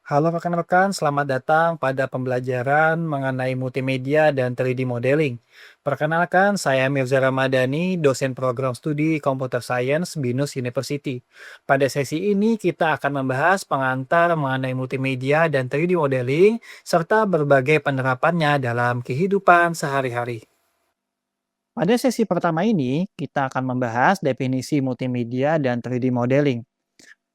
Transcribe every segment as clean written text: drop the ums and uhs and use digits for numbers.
Halo rekan-rekan, selamat datang pada pembelajaran mengenai multimedia dan 3D modeling. Perkenalkan, saya Mirza Ramadhani, dosen program studi Computer Science BINUS University. Pada sesi ini kita akan membahas pengantar mengenai multimedia dan 3D modeling, serta berbagai penerapannya dalam kehidupan sehari-hari. Pada sesi pertama ini, kita akan membahas definisi multimedia dan 3D modeling,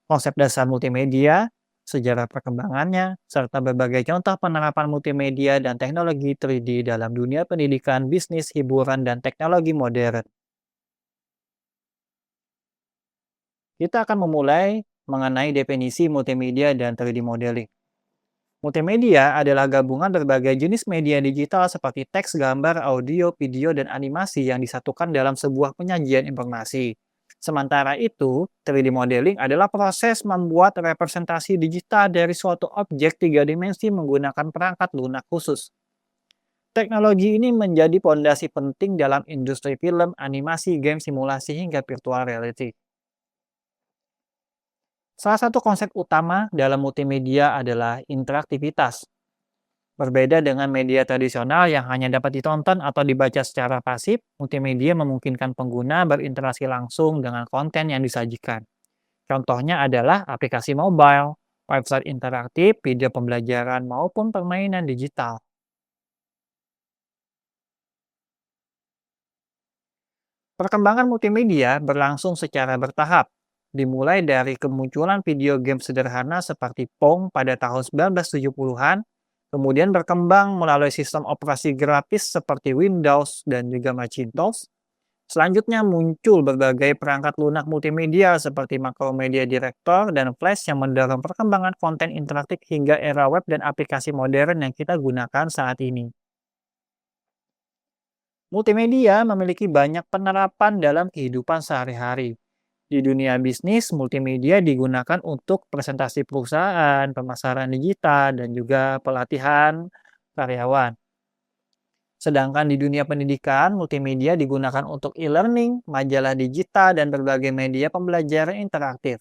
konsep dasar multimedia, sejarah perkembangannya, serta berbagai contoh penerapan multimedia dan teknologi 3D dalam dunia pendidikan, bisnis, hiburan, dan teknologi modern. Kita akan memulai mengenai definisi multimedia dan 3D modeling. Multimedia adalah gabungan berbagai jenis media digital seperti teks, gambar, audio, video, dan animasi yang disatukan dalam sebuah penyajian informasi. Sementara itu, 3D modeling adalah proses membuat representasi digital dari suatu objek tiga dimensi menggunakan perangkat lunak khusus. Teknologi ini menjadi fondasi penting dalam industri film, animasi, game, simulasi, hingga virtual reality. Salah satu konsep utama dalam multimedia adalah interaktivitas. Berbeda dengan media tradisional yang hanya dapat ditonton atau dibaca secara pasif, multimedia memungkinkan pengguna berinteraksi langsung dengan konten yang disajikan. Contohnya adalah aplikasi mobile, website interaktif, video pembelajaran, maupun permainan digital. Perkembangan multimedia berlangsung secara bertahap, dimulai dari kemunculan video game sederhana seperti Pong pada tahun 1970-an, kemudian berkembang melalui sistem operasi grafis seperti Windows dan juga Macintosh. Selanjutnya muncul berbagai perangkat lunak multimedia seperti Macromedia Director dan Flash yang mendorong perkembangan konten interaktif hingga era web dan aplikasi modern yang kita gunakan saat ini. Multimedia memiliki banyak penerapan dalam kehidupan sehari-hari. Di dunia bisnis, multimedia digunakan untuk presentasi perusahaan, pemasaran digital, dan juga pelatihan karyawan. Sedangkan di dunia pendidikan, multimedia digunakan untuk e-learning, majalah digital, dan berbagai media pembelajaran interaktif.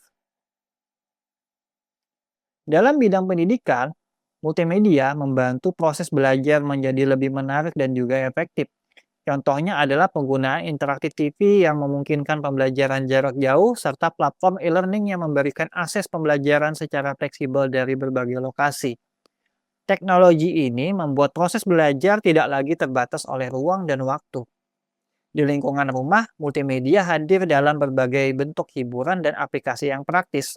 Dalam bidang pendidikan, multimedia membantu proses belajar menjadi lebih menarik dan juga efektif. Contohnya adalah penggunaan interaktif TV yang memungkinkan pembelajaran jarak jauh serta platform e-learning yang memberikan akses pembelajaran secara fleksibel dari berbagai lokasi. Teknologi ini membuat proses belajar tidak lagi terbatas oleh ruang dan waktu. Di lingkungan rumah, multimedia hadir dalam berbagai bentuk hiburan dan aplikasi yang praktis.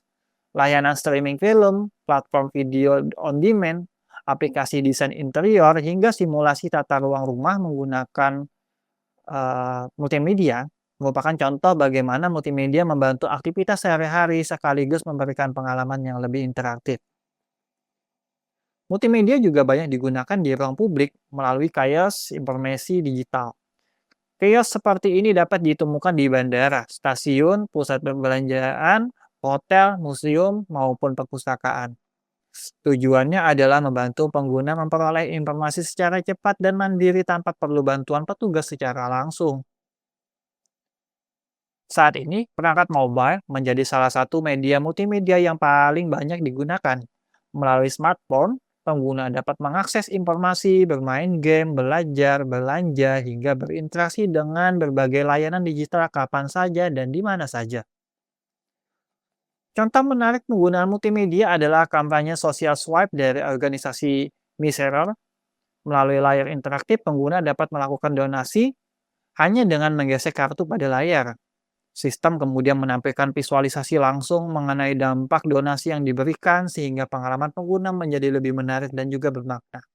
Layanan streaming film, platform video on demand, aplikasi desain interior, hingga simulasi tata ruang rumah menggunakan multimedia merupakan contoh bagaimana multimedia membantu aktivitas sehari-hari sekaligus memberikan pengalaman yang lebih interaktif. Multimedia juga banyak digunakan di ruang publik melalui kios informasi digital. Kios seperti ini dapat ditemukan di bandara, stasiun, pusat perbelanjaan, hotel, museum, maupun perpustakaan. Tujuannya adalah membantu pengguna memperoleh informasi secara cepat dan mandiri tanpa perlu bantuan petugas secara langsung. Saat ini, perangkat mobile menjadi salah satu media multimedia yang paling banyak digunakan. Melalui smartphone, pengguna dapat mengakses informasi, bermain game, belajar, belanja, hingga berinteraksi dengan berbagai layanan digital kapan saja dan di mana saja. Contoh menarik penggunaan multimedia adalah kampanye sosial swipe dari organisasi Miseror. Melalui layar interaktif, pengguna dapat melakukan donasi hanya dengan menggesek kartu pada layar. Sistem kemudian menampilkan visualisasi langsung mengenai dampak donasi yang diberikan sehingga pengalaman pengguna menjadi lebih menarik dan juga bermakna.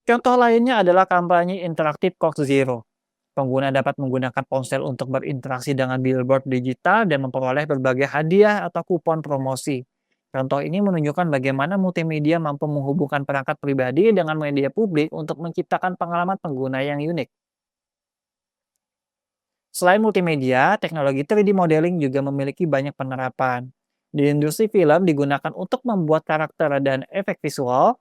Contoh lainnya adalah kampanye interaktif Coke Zero. Pengguna dapat menggunakan ponsel untuk berinteraksi dengan billboard digital dan memperoleh berbagai hadiah atau kupon promosi. Contoh ini menunjukkan bagaimana multimedia mampu menghubungkan perangkat pribadi dengan media publik untuk menciptakan pengalaman pengguna yang unik. Selain multimedia, teknologi 3D modeling juga memiliki banyak penerapan. Di industri film digunakan untuk membuat karakter dan efek visual,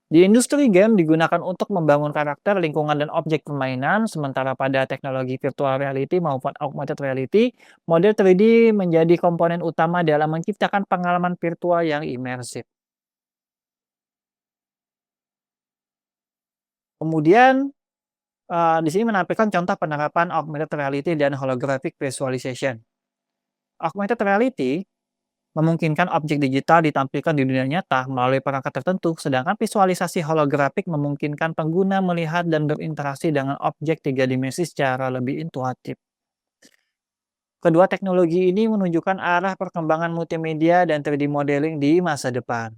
Di industri game digunakan untuk membangun karakter, lingkungan, dan objek permainan, sementara pada teknologi virtual reality maupun augmented reality, model 3D menjadi komponen utama dalam menciptakan pengalaman virtual yang imersif. Kemudian, di sini menampilkan contoh penerapan augmented reality dan holographic visualization. Augmented reality memungkinkan objek digital ditampilkan di dunia nyata melalui perangkat tertentu, sedangkan visualisasi holografik memungkinkan pengguna melihat dan berinteraksi dengan objek tiga dimensi secara lebih intuitif. Kedua teknologi ini menunjukkan arah perkembangan multimedia dan 3D modeling di masa depan.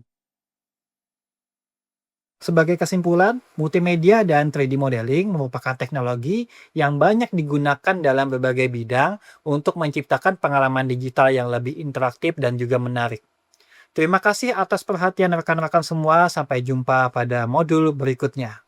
Sebagai kesimpulan, multimedia dan 3D modeling merupakan teknologi yang banyak digunakan dalam berbagai bidang untuk menciptakan pengalaman digital yang lebih interaktif dan juga menarik. Terima kasih atas perhatian rekan-rekan semua. Sampai jumpa pada modul berikutnya.